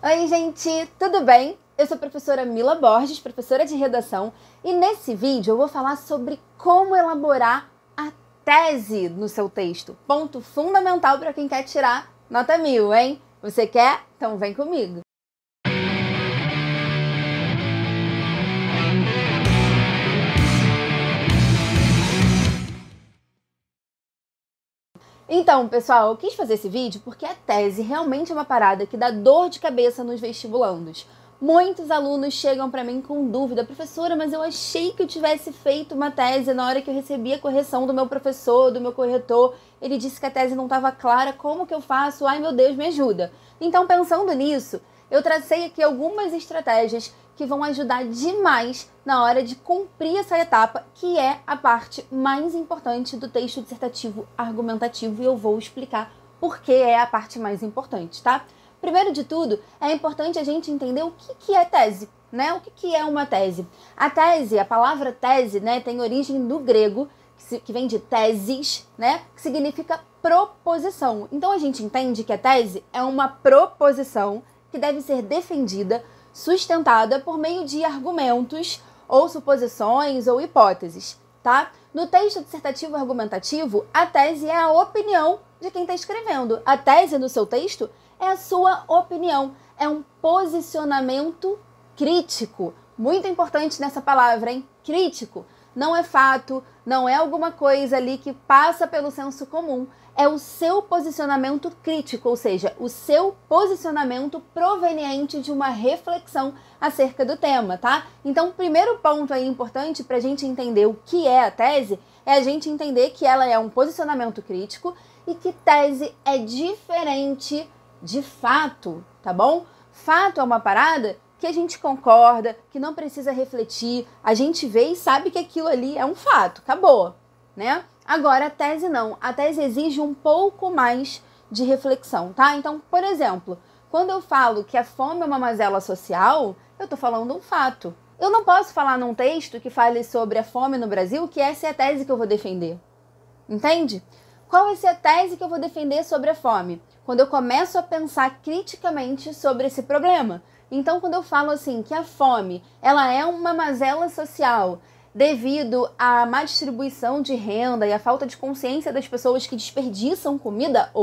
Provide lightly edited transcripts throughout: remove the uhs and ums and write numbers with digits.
Oi, gente, tudo bem? Eu sou a professora Mila Borges, professora de redação, e nesse vídeo eu vou falar sobre como elaborar a tese no seu texto. Ponto fundamental para quem quer tirar nota 1000, hein? Você quer? Então vem comigo! Então, pessoal, eu quis fazer esse vídeo porque a tese realmente é uma parada que dá dor de cabeça nos vestibulandos. Muitos alunos chegam para mim com dúvida: professora, mas eu achei que eu tivesse feito uma tese na hora que eu recebi a correção do meu professor, do meu corretor. Ele disse que a tese não estava clara, como que eu faço? Ai, meu Deus, me ajuda. Então, pensando nisso, eu tracei aqui algumas estratégias que vão ajudar demais na hora de cumprir essa etapa, que é a parte mais importante do texto dissertativo argumentativo, e eu vou explicar por que é a parte mais importante, tá? Primeiro de tudo, é importante a gente entender o que é tese, né? O que é uma tese? A tese, a palavra tese, né, tem origem do grego, que vem de tesis, né, que significa proposição. Então a gente entende que a tese é uma proposição que deve ser defendida, sustentada por meio de argumentos ou suposições ou hipóteses, tá? No texto dissertativo argumentativo, a tese é a opinião de quem está escrevendo. A tese no seu texto é a sua opinião, é um posicionamento crítico. Muito importante nessa palavra, hein? Crítico. Não é fato, não é alguma coisa ali que passa pelo senso comum. É o seu posicionamento crítico, ou seja, o seu posicionamento proveniente de uma reflexão acerca do tema, tá? Então, o primeiro ponto aí importante para a gente entender o que é a tese é a gente entender que ela é um posicionamento crítico e que tese é diferente de fato, tá bom? Fato é uma parada que a gente concorda, que não precisa refletir, a gente vê e sabe que aquilo ali é um fato, acabou, né? Agora, a tese não. A tese exige um pouco mais de reflexão, tá? Então, por exemplo, quando eu falo que a fome é uma mazela social, eu tô falando um fato. Eu não posso falar num texto que fale sobre a fome no Brasil que essa é a tese que eu vou defender. Entende? Qual vai ser a tese que eu vou defender sobre a fome? Quando eu começo a pensar criticamente sobre esse problema. Então, quando eu falo assim que a fome, ela é uma mazela social devido à má distribuição de renda e à falta de consciência das pessoas que desperdiçam comida,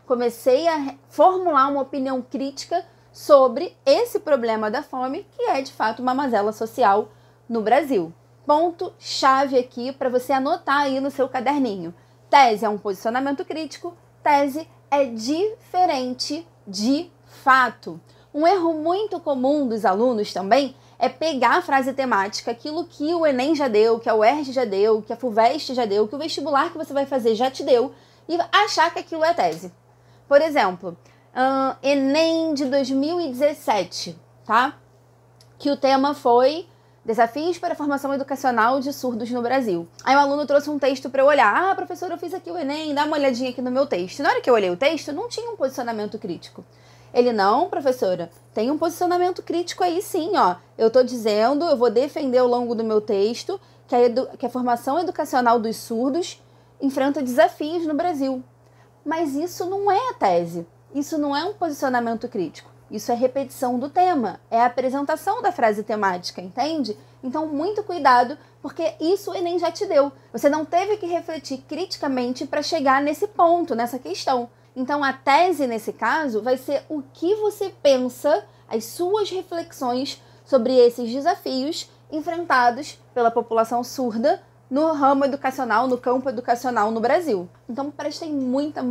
comecei a formular uma opinião crítica sobre esse problema da fome, que é de fato uma mazela social no Brasil. Ponto chave aqui para você anotar aí no seu caderninho. Tese é um posicionamento crítico, tese é diferente de fato. Um erro muito comum dos alunos também é pegar a frase temática, aquilo que o Enem já deu, que a UERJ já deu, que a FUVEST já deu, que o vestibular que você vai fazer já te deu, e achar que aquilo é tese. Por exemplo, Enem de 2017, tá? Que o tema foi Desafios para a Formação Educacional de Surdos no Brasil. Aí o aluno trouxe um texto para eu olhar. Ah, professora, eu fiz aqui o Enem, dá uma olhadinha aqui no meu texto. Na hora que eu olhei o texto, não tinha um posicionamento crítico. Ele, não, professora, tem um posicionamento crítico aí sim, ó. Eu tô dizendo, eu vou defender ao longo do meu texto que a formação educacional dos surdos enfrenta desafios no Brasil. Mas isso não é a tese, isso não é um posicionamento crítico. Isso é repetição do tema, é a apresentação da frase temática, entende? Então, muito cuidado, porque isso o Enem já te deu. Você não teve que refletir criticamente para chegar nesse ponto, nessa questão. Então, a tese, nesse caso, vai ser o que você pensa, as suas reflexões sobre esses desafios enfrentados pela população surda no ramo educacional, no campo educacional no Brasil. Então, prestem muita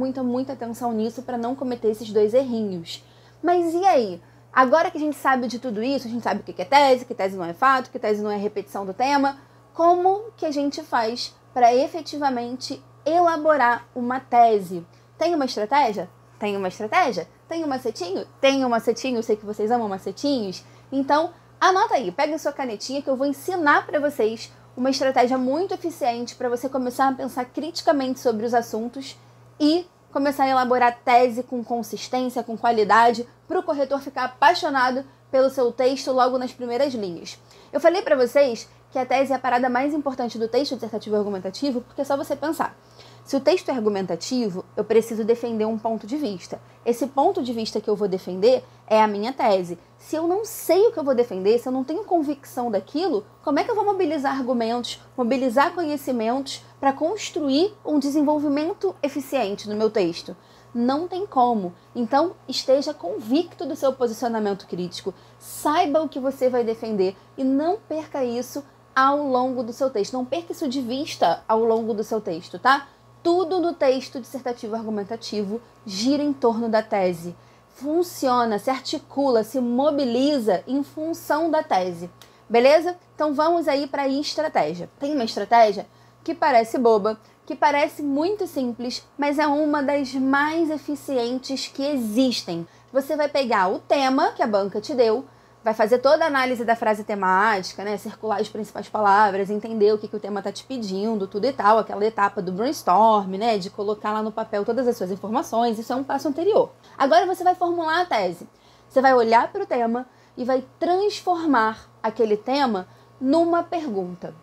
atenção nisso para não cometer esses dois errinhos. Mas e aí? Agora que a gente sabe de tudo isso, a gente sabe o que é tese, que tese não é fato, que tese não é repetição do tema, como que a gente faz para efetivamente elaborar uma tese? Tem uma estratégia? Tem uma estratégia? Tem um macetinho? Tem um macetinho, eu sei que vocês amam macetinhos. Então, anota aí, pega a sua canetinha que eu vou ensinar para vocês uma estratégia muito eficiente para você começar a pensar criticamente sobre os assuntos e começar a elaborar tese com consistência, com qualidade, para o corretor ficar apaixonado pelo seu texto logo nas primeiras linhas. Eu falei para vocês que a tese é a parada mais importante do texto dissertativo argumentativo, porque é só você pensar. Se o texto é argumentativo, eu preciso defender um ponto de vista. Esse ponto de vista que eu vou defender é a minha tese. Se eu não sei o que eu vou defender, se eu não tenho convicção daquilo, como é que eu vou mobilizar argumentos, mobilizar conhecimentos para construir um desenvolvimento eficiente no meu texto? Não tem como. Então, esteja convicto do seu posicionamento crítico, saiba o que você vai defender e não perca isso ao longo do seu texto. Não perca isso de vista ao longo do seu texto, tá? Tudo no texto dissertativo argumentativo gira em torno da tese. Funciona, se articula, se mobiliza em função da tese. Beleza? Então vamos aí para a estratégia. Tem uma estratégia que parece boba, que parece muito simples, mas é uma das mais eficientes que existem. Você vai pegar o tema que a banca te deu, vai fazer toda a análise da frase temática, né? Circular as principais palavras, entender o que o tema está te pedindo, tudo e tal, aquela etapa do brainstorm, né? De colocar lá no papel todas as suas informações, isso é um passo anterior. Agora você vai formular a tese. Você vai olhar para o tema e vai transformar aquele tema numa pergunta.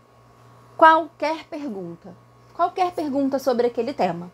Qualquer pergunta. Qualquer pergunta sobre aquele tema.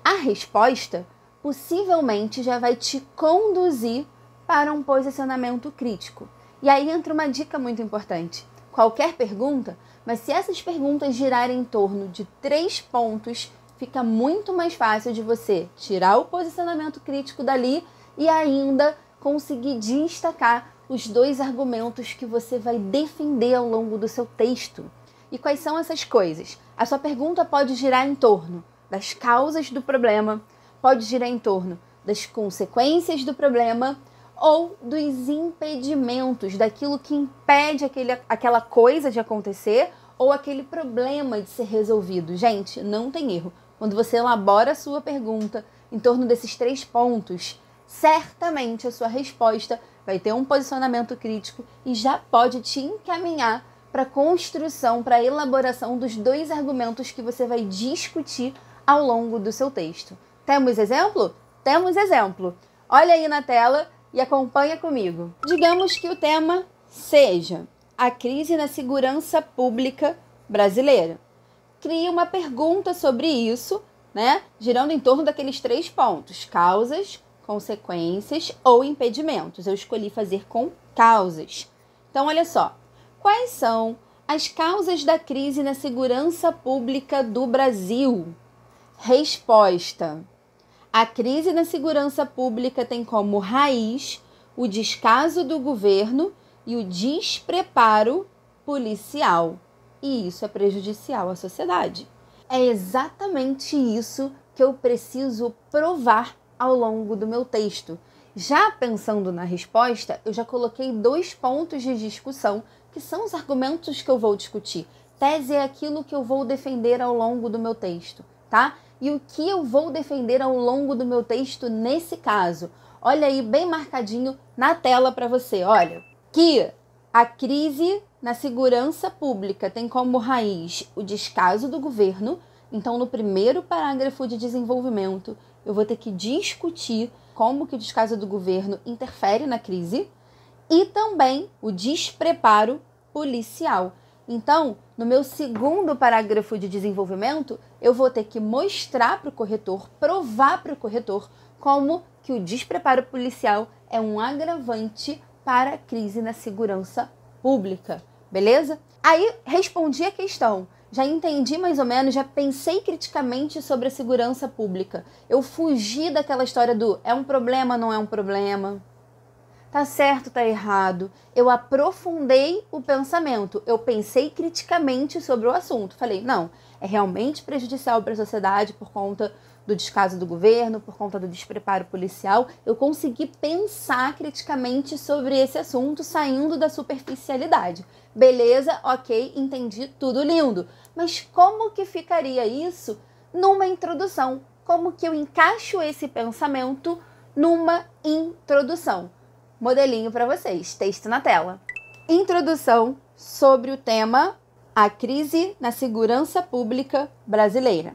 A resposta possivelmente já vai te conduzir para um posicionamento crítico. E aí entra uma dica muito importante. Qualquer pergunta, mas se essas perguntas girarem em torno de 3 pontos, fica muito mais fácil de você tirar o posicionamento crítico dali e ainda conseguir destacar os 2 argumentos que você vai defender ao longo do seu texto. E quais são essas coisas? A sua pergunta pode girar em torno das causas do problema, pode girar em torno das consequências do problema ou dos impedimentos, daquilo que impede aquela coisa de acontecer ou aquele problema de ser resolvido. Gente, não tem erro. Quando você elabora a sua pergunta em torno desses 3 pontos, certamente a sua resposta vai ter um posicionamento crítico e já pode te encaminhar para a construção, para a elaboração dos 2 argumentos que você vai discutir ao longo do seu texto. Temos exemplo? Temos exemplo. Olha aí na tela e acompanha comigo. Digamos que o tema seja a crise na segurança pública brasileira. Crie uma pergunta sobre isso, né? Girando em torno daqueles 3 pontos: causas, consequências ou impedimentos. Eu escolhi fazer com causas. Então, olha só. Quais são as causas da crise na segurança pública do Brasil? Resposta: a crise na segurança pública tem como raiz o descaso do governo e o despreparo policial. E isso é prejudicial à sociedade. É exatamente isso que eu preciso provar ao longo do meu texto. Já pensando na resposta, eu já coloquei 2 pontos de discussão, que são os argumentos que eu vou discutir. Tese é aquilo que eu vou defender ao longo do meu texto, tá? E o que eu vou defender ao longo do meu texto nesse caso? Olha aí bem marcadinho na tela para você. Olha, que a crise na segurança pública tem como raiz o descaso do governo. Então, no primeiro parágrafo de desenvolvimento, eu vou ter que discutir como que o descaso do governo interfere na crise e também o despreparo policial. Então, no meu segundo parágrafo de desenvolvimento, eu vou ter que mostrar para o corretor, provar para o corretor como que o despreparo policial é um agravante para a crise na segurança pública, beleza? Aí, respondi a questão. Já entendi mais ou menos, já pensei criticamente sobre a segurança pública. Eu fugi daquela história do é um problema, não é um problema. Tá certo, tá errado. Eu aprofundei o pensamento. Eu pensei criticamente sobre o assunto. Falei, não, é realmente prejudicial para a sociedade por conta do descaso do governo, por conta do despreparo policial. Eu consegui pensar criticamente sobre esse assunto, saindo da superficialidade. Beleza, ok, entendi, tudo lindo. Mas como que ficaria isso numa introdução? Como que eu encaixo esse pensamento numa introdução? Modelinho para vocês, texto na tela. Introdução sobre o tema a crise na segurança pública brasileira.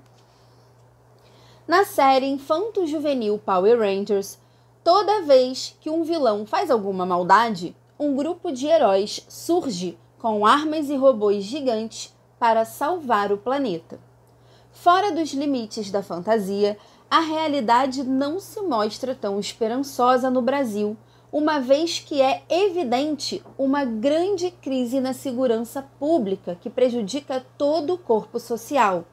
Na série infanto-juvenil Power Rangers, toda vez que um vilão faz alguma maldade, um grupo de heróis surge com armas e robôs gigantes para salvar o planeta. Fora dos limites da fantasia, a realidade não se mostra tão esperançosa no Brasil, uma vez que é evidente uma grande crise na segurança pública que prejudica todo o corpo social.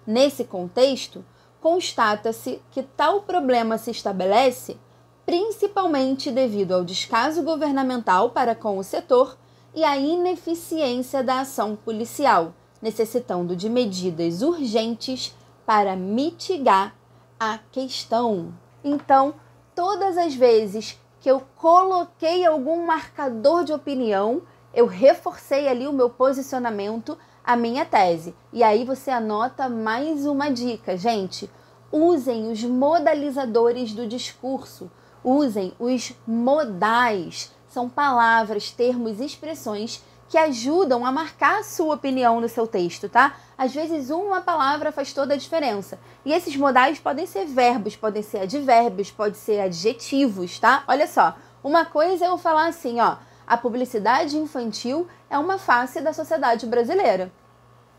Nesse contexto, constata-se que tal problema se estabelece principalmente devido ao descaso governamental para com o setor e à ineficiência da ação policial, necessitando de medidas urgentes para mitigar a questão. Então, todas as vezes que eu coloquei algum marcador de opinião, eu reforcei ali o meu posicionamento, a minha tese. E aí você anota mais uma dica, gente. Usem os modalizadores do discurso. Usem os modais. São palavras, termos e expressões que ajudam a marcar a sua opinião no seu texto, tá? Às vezes uma palavra faz toda a diferença. E esses modais podem ser verbos, podem ser advérbios, podem ser adjetivos, tá? Olha só, uma coisa é eu falar assim, ó, a publicidade infantil é uma face da sociedade brasileira.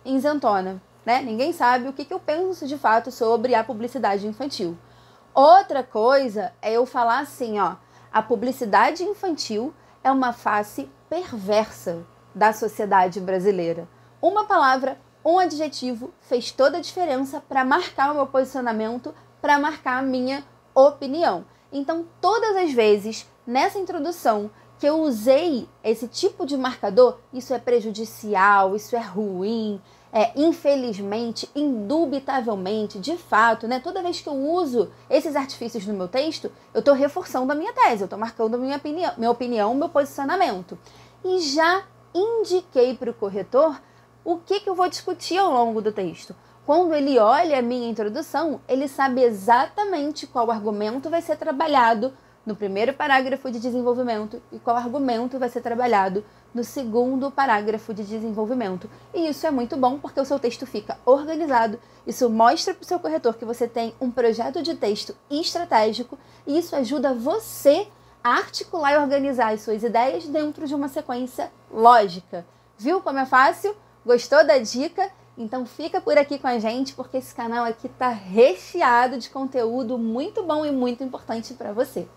Isentona, né? Ninguém sabe o que eu penso de fato sobre a publicidade infantil. Outra coisa é eu falar assim, ó, a publicidade infantil é uma face perversa da sociedade brasileira. Uma palavra, um adjetivo fez toda a diferença para marcar o meu posicionamento, para marcar a minha opinião. Então, todas as vezes nessa introdução que eu usei esse tipo de marcador, isso é prejudicial, isso é ruim, infelizmente, indubitavelmente, de fato, né? Toda vez que eu uso esses artifícios no meu texto, eu estou reforçando a minha tese, eu estou marcando a minha opinião, meu posicionamento. E já indiquei para o corretor o que eu vou discutir ao longo do texto. Quando ele olha a minha introdução, ele sabe exatamente qual argumento vai ser trabalhado no primeiro parágrafo de desenvolvimento e qual argumento vai ser trabalhado no segundo parágrafo de desenvolvimento. E isso é muito bom porque o seu texto fica organizado, isso mostra para o seu corretor que você tem um projeto de texto estratégico e isso ajuda você a articular e organizar as suas ideias dentro de uma sequência lógica. Viu como é fácil? Gostou da dica? Então fica por aqui com a gente porque esse canal aqui está recheado de conteúdo muito bom e muito importante para você.